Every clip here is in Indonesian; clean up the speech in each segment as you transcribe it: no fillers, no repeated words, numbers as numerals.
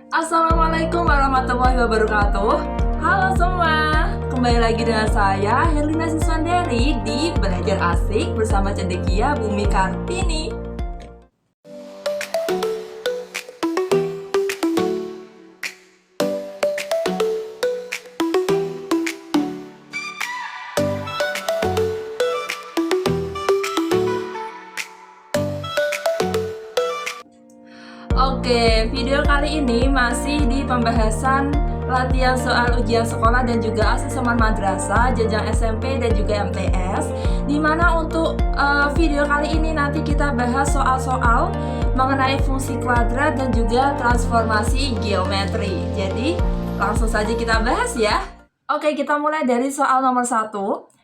Assalamualaikum warahmatullahi wabarakatuh. Halo semua, kembali lagi dengan saya Herlina Siswandari di Belajar Asik bersama Cendekia Bumi Kartini. Oke, video kali ini masih di pembahasan latihan soal ujian sekolah dan juga asesmen madrasah jenjang SMP dan juga MTS. Dimana untuk video kali ini nanti kita bahas soal-soal mengenai fungsi kuadrat dan juga transformasi geometri. Jadi langsung saja kita bahas ya. Oke, kita mulai dari soal nomor 1.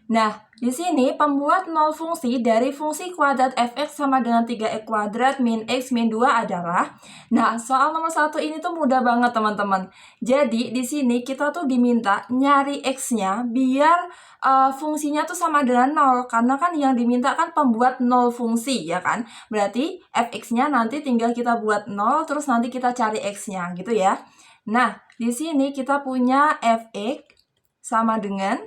Nah, di sini pembuat nol fungsi dari fungsi kuadrat fx sama dengan 3x kuadrat min x min 2 adalah. Nah, soal nomor 1 ini tuh mudah banget teman-teman. Jadi, di sini kita tuh diminta nyari x-nya biar fungsinya tuh sama dengan 0. Karena kan yang diminta kan pembuat nol fungsi, ya kan? Berarti fx-nya nanti tinggal kita buat 0, terus nanti kita cari x-nya, gitu ya. Nah, di sini kita punya fx sama dengan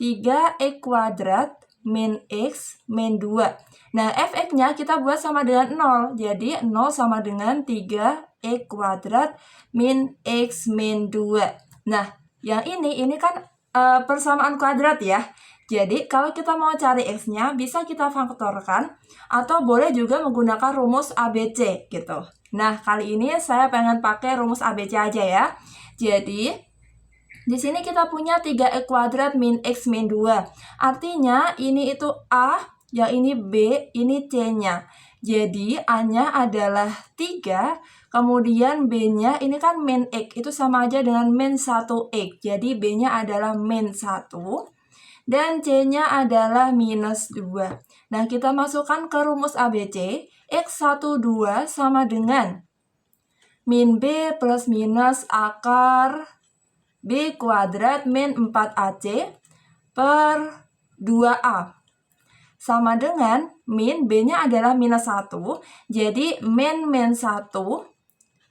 3x kuadrat min x min 2. Nah, fx-nya kita buat sama dengan 0. Jadi, 0 sama dengan 3x kuadrat min x min 2. Nah, yang ini kan persamaan kuadrat ya. Jadi, kalau kita mau cari x-nya, bisa kita faktorkan. Atau boleh juga menggunakan rumus ABC gitu. Nah, kali ini saya pengen pakai rumus ABC aja ya. Jadi, di sini kita punya 3x kuadrat min x min 2. Artinya ini itu A, yang ini B, ini C-nya. Jadi A-nya adalah 3, kemudian B-nya ini kan min x, itu sama aja dengan min 1x. Jadi B-nya adalah min 1, dan C-nya adalah minus 2. Nah, kita masukkan ke rumus ABC, x12 sama dengan min B plus minus akar B kuadrat min 4AC per 2A. Sama dengan min B-nya adalah minus 1. Jadi min 1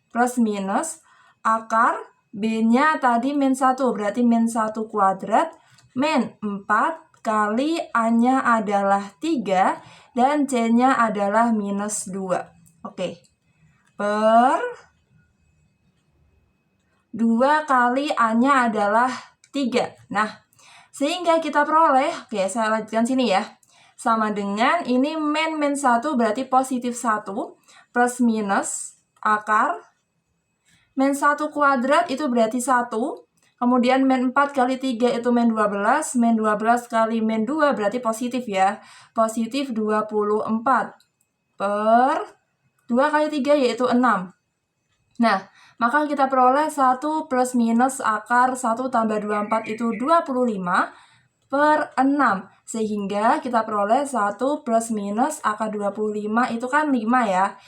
plus minus akar B-nya tadi min 1. Berarti min 1 kuadrat min 4 kali A-nya adalah 3 dan C-nya adalah minus 2. Oke. Per 2 kali A-nya adalah 3. Nah, sehingga kita peroleh, oke saya lanjutkan sini ya. Sama dengan ini min 1 berarti positif 1 plus minus akar min 1 kuadrat itu berarti 1. Kemudian min 4 kali 3 itu min 12. Min 12 kali min 2 berarti positif ya. Positif 24 per 2 kali 3 yaitu 6. Nah, maka kita peroleh 1 plus minus akar 1 tambah 24 itu 25 per 6. Sehingga kita peroleh 1 plus minus akar 25 itu kan 5 ya,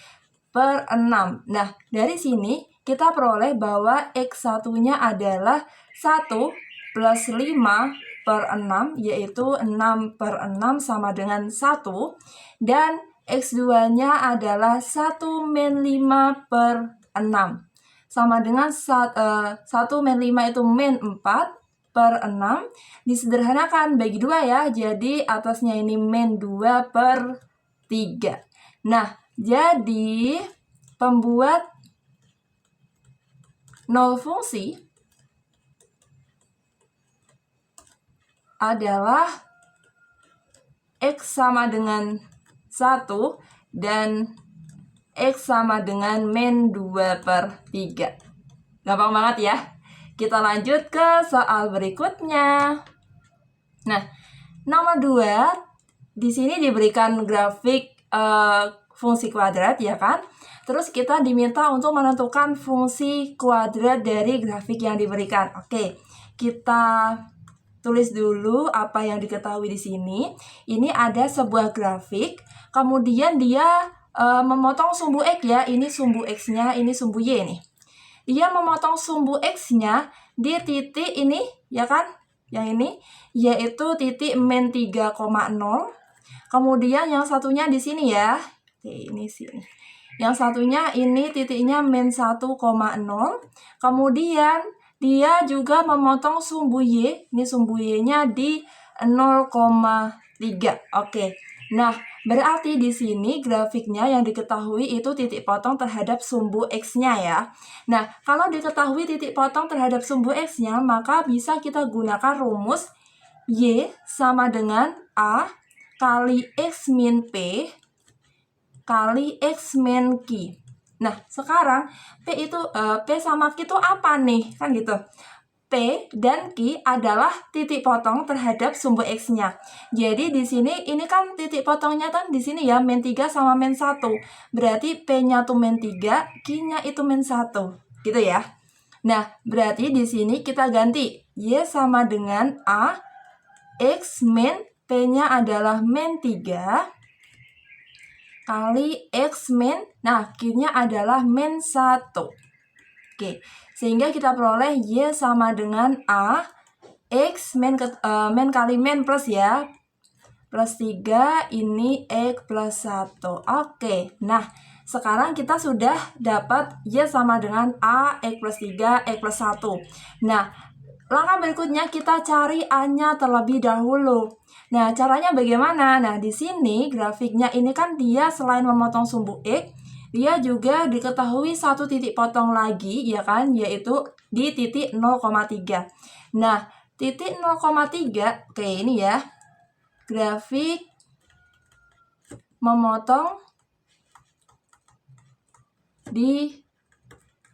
per 6. Nah, dari sini kita peroleh bahwa X1-nya adalah 1 plus 5 per 6, yaitu 6 per 6 sama dengan 1. Dan X2-nya adalah 1 min 5 per 6. Sama dengan 1 min 5 itu min 4 per 6. Disederhanakan bagi 2 ya. Jadi atasnya ini min 2 per 3. Nah, jadi pembuat nol fungsi adalah X sama dengan 1 dan X sama dengan min 2 per 3. Gampang banget ya. Kita lanjut ke soal berikutnya. Nah, nomor 2, di sini diberikan grafik fungsi kuadrat ya kan. Terus kita diminta untuk menentukan fungsi kuadrat dari grafik yang diberikan. Oke, kita tulis dulu apa yang diketahui di sini. Ini ada sebuah grafik, kemudian dia memotong sumbu X ya, ini sumbu X-nya, ini sumbu Y nih. Dia memotong sumbu X-nya di titik ini, ya kan? Yang ini, yaitu titik min 3,0. Kemudian yang satunya di sini ya. Oke, ini sini. Yang satunya ini titiknya min 1,0. Kemudian dia juga memotong sumbu Y. Ini sumbu Y-nya di 0,3. Oke. Nah, berarti di sini grafiknya yang diketahui itu titik potong terhadap sumbu X-nya ya. Nah, kalau diketahui titik potong terhadap sumbu X-nya, maka bisa kita gunakan rumus Y sama dengan A kali X min P kali X min Q. Nah, sekarang P sama Q itu apa nih? Kan gitu. P dan Q adalah titik potong terhadap sumbu X-nya. Jadi di sini ini kan titik potongnya kan di sini ya min 3 sama min 1. Berarti P-nya tuh min 3, Q-nya itu min 1. Gitu ya. Nah, berarti di sini kita ganti Y sama dengan A X min P-nya adalah min 3 kali X min, nah Q-nya adalah min 1. Oke, sehingga kita peroleh Y sama dengan A X min kali min plus ya. Plus 3, ini X plus 1. Oke, nah sekarang kita sudah dapat Y sama dengan A X plus 3, X plus 1. Nah, langkah berikutnya kita cari A-nya terlebih dahulu. Nah, caranya bagaimana? Nah, di sini grafiknya ini kan dia selain memotong sumbu X, dia juga diketahui satu titik potong lagi, ya kan? Yaitu di titik 0,3. Nah, titik 0,3, oke ini ya. Grafik memotong di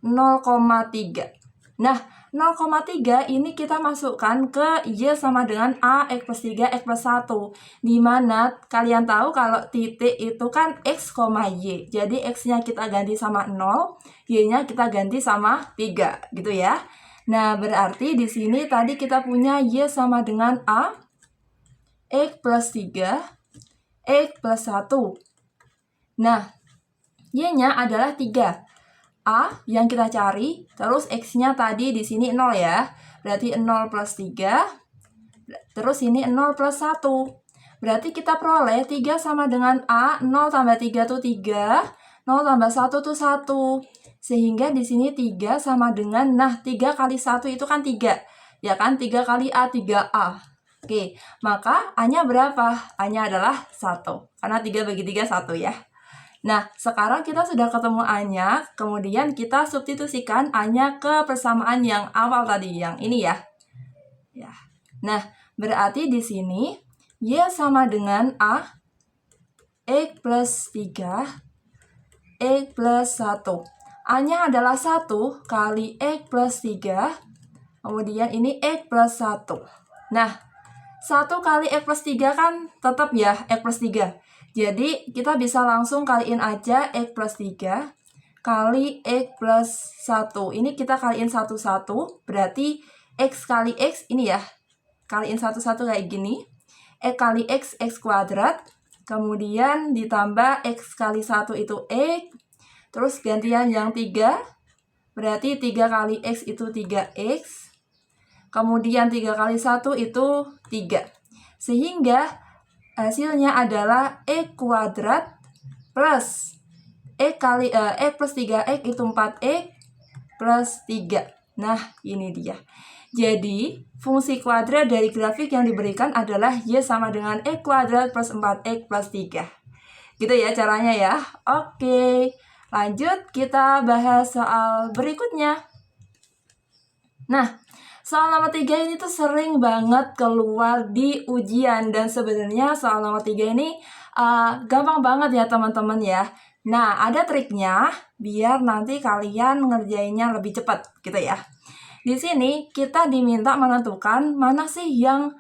0,3. Nah, 0,3 ini kita masukkan ke Y sama dengan A X plus 3 X plus 1. Dimana kalian tahu kalau titik itu kan X, Y. Jadi X-nya kita ganti sama 0, Y-nya kita ganti sama 3 gitu ya. Nah, berarti di sini tadi kita punya Y sama dengan A X plus 3 X plus 1. Nah, Y-nya adalah 3. A yang kita cari, terus X-nya tadi di sini 0 ya. Berarti 0 plus 3, terus ini 0 plus 1. Berarti kita peroleh 3 sama dengan A, 0 tambah 3 itu 3, 0 tambah 1 itu 1. Sehingga di sini 3 sama dengan, nah 3 kali 1 itu kan 3. Ya kan, 3 kali A, 3A. Oke, maka A-nya berapa? A-nya adalah 1. Karena 3 bagi 3, 1 ya. Nah, sekarang kita sudah ketemu A-nya, kemudian kita substitusikan A-nya ke persamaan yang awal tadi, yang ini ya. Nah, berarti di sini Y sama dengan A X plus 3 X plus 1. A-nya adalah 1 kali X plus 3, kemudian ini X plus 1. Nah, 1 kali X plus 3 kan tetap ya X plus 3. Jadi, kita bisa langsung kaliin aja X plus 3 kali X plus 1. Ini kita kaliin satu-satu, berarti X kali X ini ya. Kaliin satu-satu kayak gini. X kali X, X kuadrat. Kemudian ditambah X kali 1 itu X. Terus gantian yang 3. Berarti 3 kali X itu 3X. Kemudian 3 kali 1 itu 3. Sehingga hasilnya adalah X kuadrat plus X plus 3X itu 4X plus 3. Nah, ini dia. Jadi, fungsi kuadrat dari grafik yang diberikan adalah Y sama dengan X kuadrat plus 4X plus 3. Gitu ya caranya ya. Oke, lanjut kita bahas soal berikutnya. Nah, soal nomor 3 ini tuh sering banget keluar di ujian. Dan sebenarnya soal nomor 3 ini gampang banget ya teman-teman ya. Nah, ada triknya biar nanti kalian ngerjainnya lebih cepat gitu ya. Di sini kita diminta menentukan mana sih yang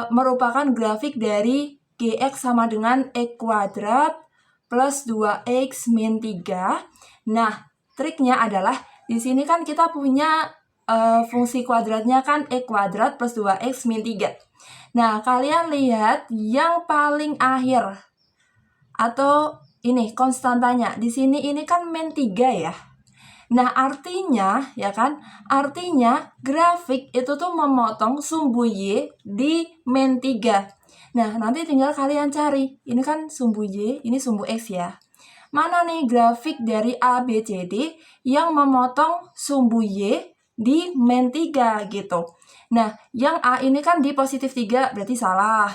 merupakan grafik dari GX sama dengan X kuadrat plus 2X min 3. Nah, triknya adalah di sini kan kita punya fungsi kuadratnya kan X kuadrat plus 2X min 3. Nah, kalian lihat yang paling akhir atau ini konstantanya. Di sini ini kan min 3 ya. Nah, artinya ya kan? Artinya grafik itu tuh memotong sumbu Y di min 3. Nah, nanti tinggal kalian cari. Ini kan sumbu Y, ini sumbu X ya. mana nih grafik dari A, B, C, D yang memotong sumbu Y di min 3 gitu. Nah, yang A ini kan di positif 3, berarti salah.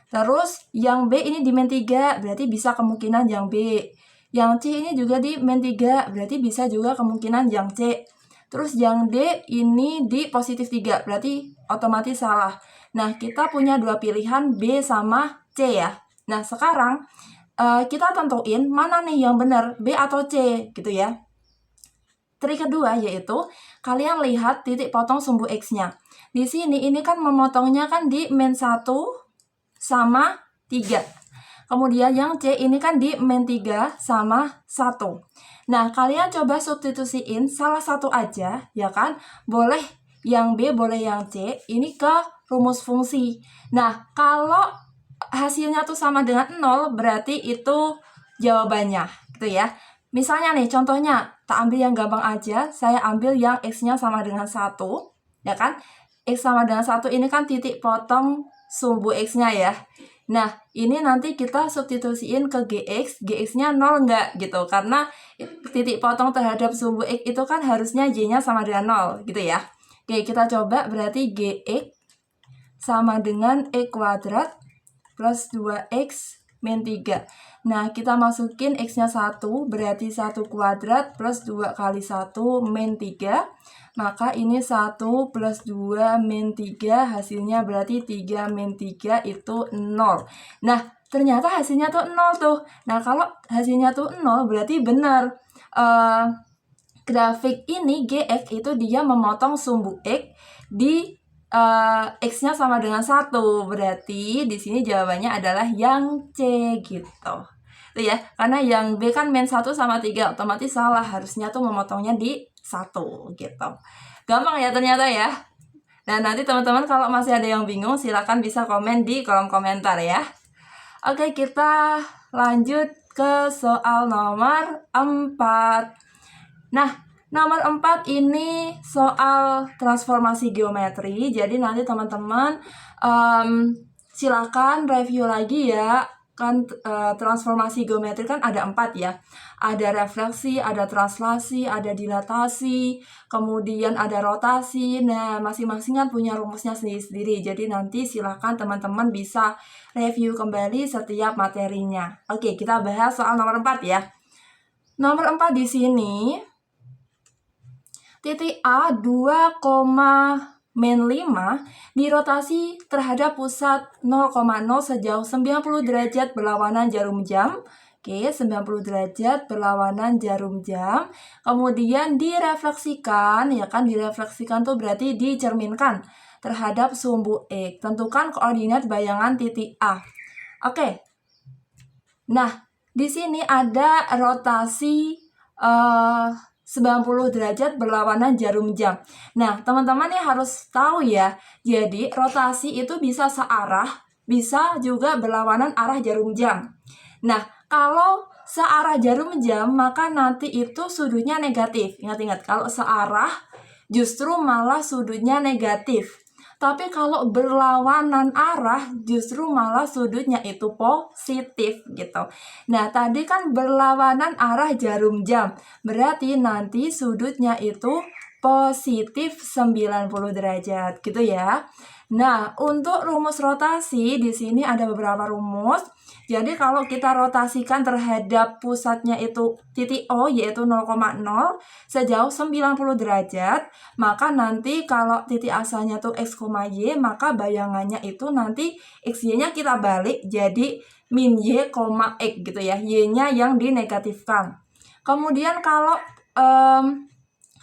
Terus yang B ini di min 3, berarti bisa kemungkinan yang B. Yang C ini juga di min 3, berarti bisa juga kemungkinan yang C. Terus yang D ini di positif 3, berarti otomatis salah. Nah, kita punya dua pilihan B sama C ya. Nah, sekarang kita tentuin mana nih yang benar, B atau C gitu ya. Trik kedua yaitu kalian lihat titik potong sumbu X-nya. Di sini ini kan memotongnya kan di min 1 sama 3. Kemudian yang C ini kan di min 3 sama 1. Nah, kalian coba substitusiin salah satu aja ya kan. Boleh yang B, boleh yang C, ini ke rumus fungsi. Nah, kalau hasilnya tuh sama dengan 0, berarti itu jawabannya gitu ya. Misalnya nih, contohnya, tak ambil yang gampang aja, saya ambil yang X-nya sama dengan 1, ya kan? X sama dengan 1 ini kan titik potong sumbu X-nya ya. Nah, ini nanti kita substitusiin ke GX, GX-nya 0 enggak gitu, karena titik potong terhadap sumbu X itu kan harusnya Y-nya sama dengan 0 gitu ya. Oke, kita coba berarti GX sama dengan X kuadrat plus 2X min 3. Nah, kita masukin X-nya 1, berarti 1 kuadrat plus 2 kali 1 min 3. Maka ini 1 plus 2 min 3, hasilnya berarti 3 min 3 itu 0. Nah, ternyata hasilnya tuh 0 tuh. Nah, kalau hasilnya tuh 0, berarti benar. Grafik ini GX itu dia memotong sumbu X di X-nya sama dengan 1. Berarti di sini jawabannya adalah yang C gitu. Tuh ya, karena yang B kan min 1 sama 3, otomatis salah. Harusnya tuh memotongnya di 1 gitu. Gampang ya ternyata ya. Nah, nanti teman-teman kalau masih ada yang bingung, silakan bisa komen di kolom komentar ya. Oke, kita lanjut ke soal nomor 4. Nah, nomor 4 ini soal transformasi geometri. Jadi nanti teman-teman silakan review lagi ya. Kan transformasi geometri kan ada 4 ya. Ada refleksi, ada translasi, ada dilatasi, kemudian ada rotasi. Nah, masing-masing kan punya rumusnya sendiri-sendiri. Jadi nanti silakan teman-teman bisa review kembali setiap materinya. Oke, kita bahas soal nomor 4 ya. Nomor 4 di sini titik A 2, min 5 dirotasi terhadap pusat 0,0 sejauh 90 derajat berlawanan jarum jam. Oke, 90 derajat berlawanan jarum jam. Kemudian direfleksikan, ya kan, direfleksikan tuh berarti dicerminkan terhadap sumbu X. Tentukan koordinat bayangan titik A. Oke. Nah, di sini ada rotasi 90 derajat berlawanan jarum jam. Nah, teman-teman nih harus tahu ya. Jadi, rotasi itu bisa searah, bisa juga berlawanan arah jarum jam. Nah, kalau searah jarum jam, maka nanti itu sudutnya negatif. Ingat-ingat, kalau searah justru malah sudutnya negatif. Tapi kalau berlawanan arah justru malah sudutnya itu positif gitu. Nah, tadi kan berlawanan arah jarum jam. Berarti nanti sudutnya itu positif 90 derajat gitu ya. Nah, untuk rumus rotasi di sini ada beberapa rumus. Jadi kalau kita rotasikan terhadap pusatnya itu titik O yaitu 0,0 sejauh 90 derajat, maka nanti kalau titik asalnya tuh X, Y, maka bayangannya itu nanti XY-nya kita balik jadi min Y, X gitu ya. Y-nya yang dinegatifkan. Kemudian kalau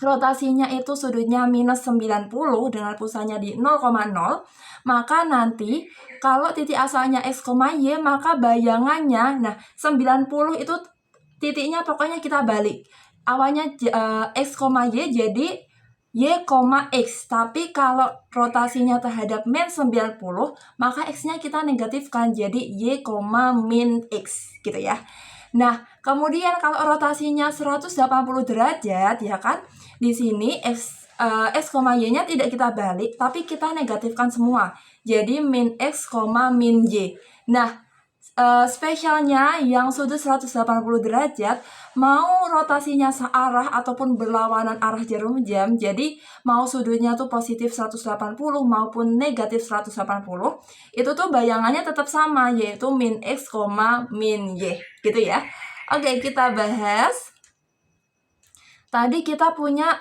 rotasinya itu sudutnya minus 90 dengan pusatnya di 0,0, maka nanti kalau titik asalnya X, Y, maka bayangannya, nah 90 itu titiknya pokoknya kita balik. Awalnya X, Y jadi Y, X. Tapi kalau rotasinya terhadap min 90, maka X-nya kita negatifkan jadi Y, min X gitu ya. Nah, kemudian kalau rotasinya 180 derajat ya kan, di sini X, Y-nya tidak kita balik, tapi kita negatifkan semua. Jadi min X, min Y. Nah, spesialnya yang sudut 180 derajat mau rotasinya searah ataupun berlawanan arah jarum jam, jadi mau sudutnya tuh positif 180 maupun negatif 180, itu tuh bayangannya tetap sama, yaitu min X, min Y, gitu ya. Oke, kita bahas. Tadi kita punya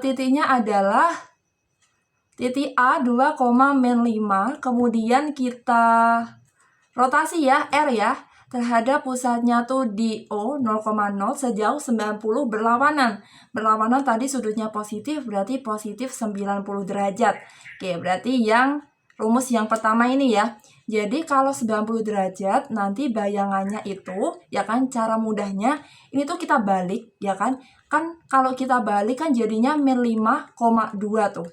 titiknya adalah titik A 2, min 5, kemudian kita rotasi ya, R ya, terhadap pusatnya tuh di O 0,0 sejauh 90 berlawanan. Berlawanan tadi sudutnya positif, berarti positif 90 derajat. Oke, berarti yang rumus yang pertama ini ya. Jadi kalau 90 derajat, nanti bayangannya itu, ya kan, cara mudahnya, ini tuh kita balik, ya kan. Kan kalau kita balik kan jadinya min 5,2 tuh.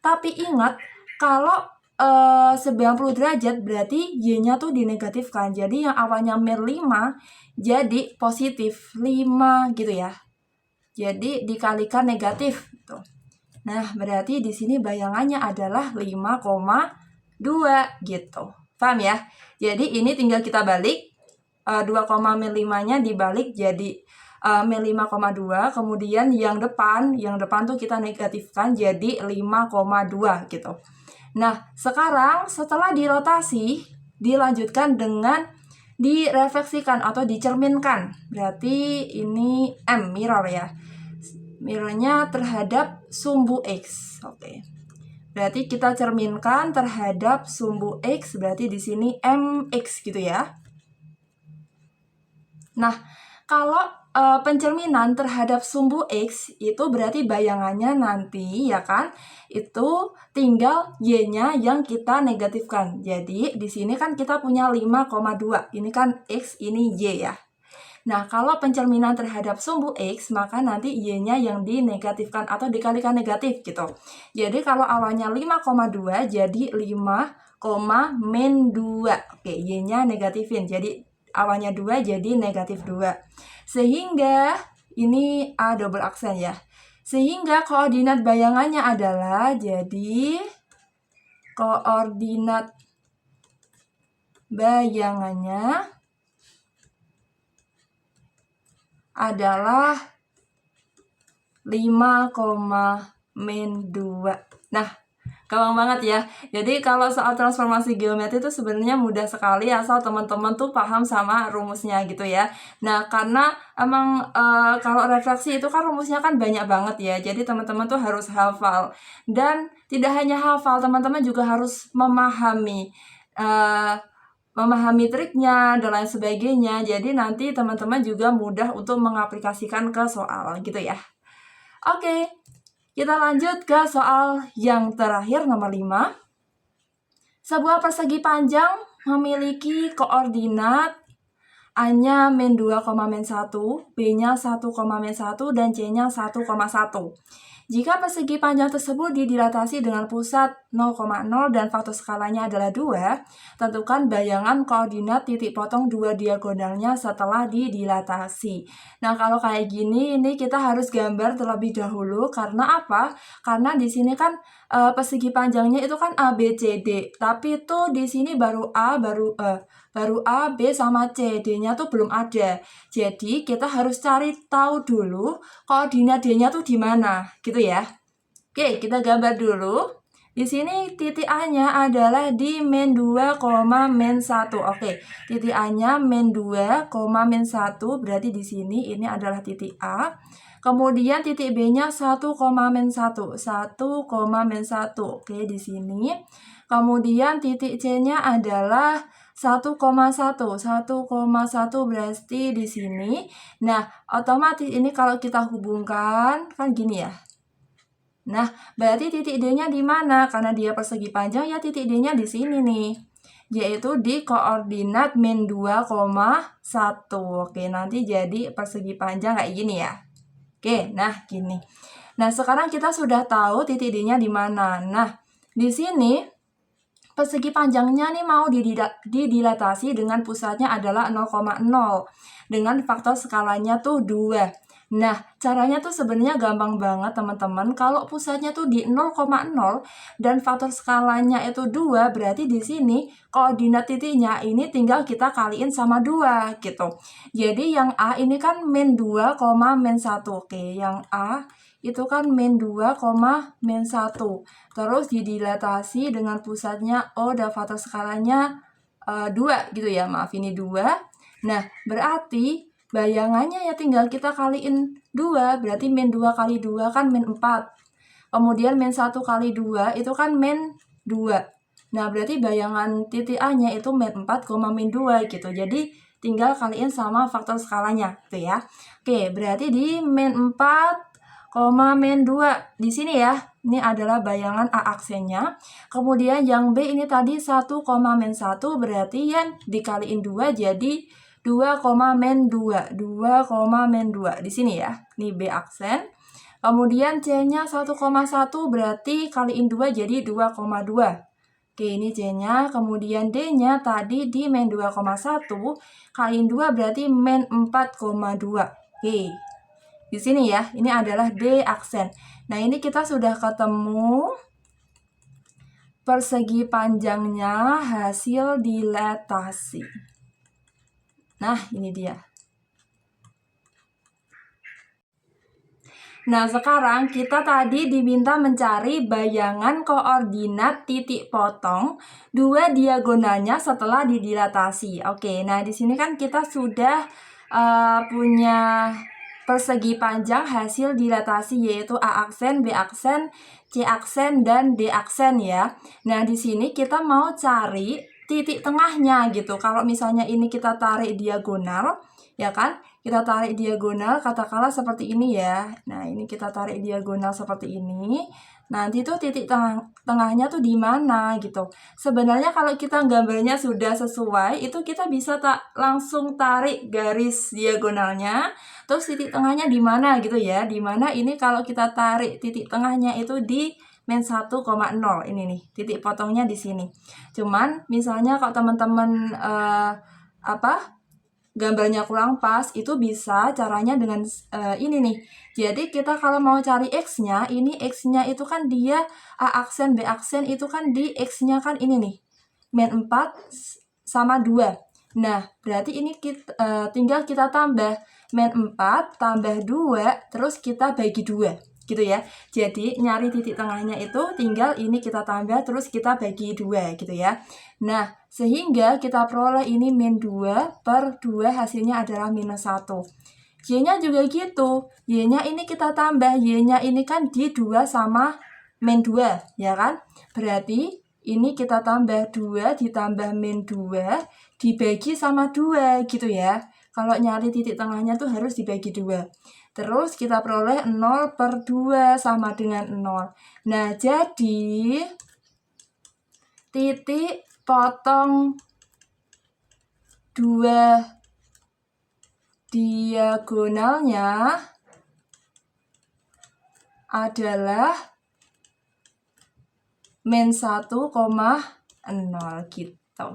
Tapi ingat, kalau 90 derajat berarti Y-nya tuh dinegatifkan. Jadi yang awalnya min 5 jadi positif 5 gitu ya. Jadi dikalikan negatif gitu. Nah, berarti di sini bayangannya adalah 5,2 gitu. Paham ya? Jadi ini tinggal kita balik 2, min 5-nya dibalik jadi min 5,2, kemudian yang depan tuh kita negatifkan jadi 5,2 gitu. Nah, sekarang setelah dirotasi, dilanjutkan dengan direfleksikan atau dicerminkan. Berarti ini M, mirror ya. Mirrornya terhadap sumbu X. Oke. Berarti kita cerminkan terhadap sumbu X, berarti di sini MX gitu ya. Nah, kalau pencerminan terhadap sumbu X itu berarti bayangannya nanti ya kan itu tinggal Y-nya yang kita negatifkan. Jadi di sini kan kita punya 5,2. Ini kan X, ini Y ya. Nah, kalau pencerminan terhadap sumbu X, maka nanti Y-nya yang dinegatifkan atau dikalikan negatif gitu. Jadi kalau awalnya 5,2 jadi 5, min 2. Oke, Y-nya negatifin. Jadi awalnya 2 jadi negatif 2. Sehingga ini A double aksen ya. Sehingga koordinat bayangannya adalah, jadi koordinat bayangannya adalah 5, min 2. Nah, gampang banget ya. Jadi kalau soal transformasi geometri itu sebenarnya mudah sekali asal teman-teman tuh paham sama rumusnya gitu ya. Nah, karena emang kalau refleksi itu kan rumusnya kan banyak banget ya. Jadi teman-teman tuh harus hafal. Dan tidak hanya hafal, teman-teman juga harus memahami triknya dan lain sebagainya. Jadi nanti teman-teman juga mudah untuk mengaplikasikan ke soal gitu ya. Oke. Kita lanjut ke soal yang terakhir nomor 5. Sebuah persegi panjang memiliki koordinat A-nya min 2, min 1, B-nya 1, min 1, dan C-nya 1,1. Jika persegi panjang tersebut didilatasi dengan pusat 0,0 dan faktor skalanya adalah 2, tentukan bayangan koordinat titik potong dua diagonalnya setelah didilatasi. Nah, kalau kayak gini, ini kita harus gambar terlebih dahulu. Karena apa? Karena di sini kan persegi panjangnya itu kan A, B, C, D. Tapi itu di sini baru A, baru A, B, sama C. D-nya tuh belum ada. Jadi kita harus cari tahu dulu koordinat D-nya tuh di mana, gitu ya. Oke, kita gambar dulu. Di sini titik A-nya adalah di min 2, min 1. Oke, titik A-nya min 2, min 1, berarti di sini ini adalah titik A. Kemudian titik B-nya 1, min 1. 1, min 1. Oke, di sini. Kemudian titik C-nya adalah 1,1 berarti di sini. Nah, otomatis ini kalau kita hubungkan kan gini ya. Nah, berarti titik D-nya di mana? Karena dia persegi panjang ya titik D-nya di sini nih. Yaitu di koordinat min 2,1. Oke, nanti jadi persegi panjang kayak gini ya. Oke, nah gini. Nah, sekarang kita sudah tahu titik D-nya di mana. Nah, di sini persegi panjangnya nih mau didilatasi dengan pusatnya adalah 0,0 dengan faktor skalanya tuh 2. Nah, caranya tuh sebenarnya gampang banget teman-teman. Kalau pusatnya tuh di 0,0 dan faktor skalanya itu 2, berarti di sini koordinat titiknya ini tinggal kita kaliin sama 2 gitu. Jadi yang A ini kan min 2, min 1. Oke, yang A itu kan min 2, min 1. Terus didilatasi dengan pusatnya O dan faktor skalanya 2 gitu ya. Maaf, ini 2. Nah, berarti bayangannya ya tinggal kita kaliin 2, berarti min 2 kali 2 kan min 4. Kemudian min 1 kali 2 itu kan min 2. Nah, berarti bayangan titik A-nya itu min 4, min 2 gitu. Jadi tinggal kaliin sama faktor skalanya gitu ya. Oke, berarti di min 4, min 2 di sini ya. Ini adalah bayangan A aksennya. Kemudian yang B ini tadi 1, min 1 berarti yang dikaliin 2 jadi 2, min 2. 2, min 2 di sini ya. Ini B aksen. Kemudian C-nya 1,1 berarti kaliin 2 jadi 2,2. Oke, ini C-nya. Kemudian D-nya tadi di min 2,1 kaliin 2 berarti min 4,2. Oke. Di sini ya. Ini adalah D aksen. Nah, ini kita sudah ketemu persegi panjangnya hasil dilatasi. Nah, ini dia. Nah, sekarang kita tadi diminta mencari bayangan koordinat titik potong 2 diagonalnya setelah didilatasi. Oke, nah di sini kan kita sudah punya persegi panjang hasil dilatasi yaitu A aksen, B aksen, C aksen, dan D aksen ya. Nah, di sini kita mau cari titik tengahnya gitu. Kalau misalnya ini kita tarik diagonal, ya kan? Kita tarik diagonal, katakanlah seperti ini ya. Nah, ini kita tarik diagonal seperti ini. Nanti tuh titik tengahnya tuh di mana gitu. Sebenarnya kalau kita gambarnya sudah sesuai, itu kita bisa langsung tarik garis diagonalnya. Terus titik tengahnya di mana gitu ya. Di mana ini kalau kita tarik titik tengahnya itu di min 1,0 ini nih, titik potongnya di sini. Cuman misalnya kalau teman-teman gambarnya kurang pas, itu bisa caranya dengan ini nih. Jadi kita kalau mau cari X-nya, ini X-nya itu kan dia A aksen, B aksen itu kan di X-nya kan ini nih, min 4 sama 2. Nah, berarti ini tinggal kita tambah min 4 tambah 2, terus kita bagi 2. Gitu ya. Jadi nyari titik tengahnya itu tinggal ini kita tambah terus kita bagi 2 gitu ya. Nah, sehingga kita peroleh ini min 2 per 2 hasilnya adalah minus 1. Y-nya juga gitu. Y-nya ini kita tambah, Y-nya ini kan di 2 sama min 2 ya kan. Berarti ini kita tambah 2 ditambah min 2 dibagi sama 2 gitu ya. Kalau nyari titik tengahnya tuh harus dibagi 2. Terus kita peroleh 0 per 2 sama dengan 0. Nah, jadi titik potong 2 diagonalnya adalah min 1,0 gitu.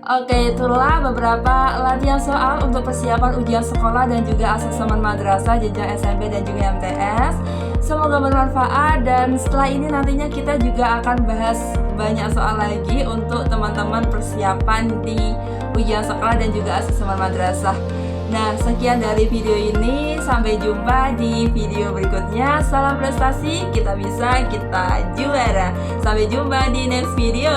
Oke, itulah beberapa latihan soal untuk persiapan ujian sekolah dan juga asesmen madrasah jenjang SMP dan juga MTS. Semoga bermanfaat dan setelah ini nantinya kita juga akan bahas banyak soal lagi untuk teman-teman persiapan di ujian sekolah dan juga asesmen madrasah. Nah, sekian dari video ini. Sampai jumpa di video berikutnya. Salam prestasi, kita bisa, kita juara. Sampai jumpa di next video.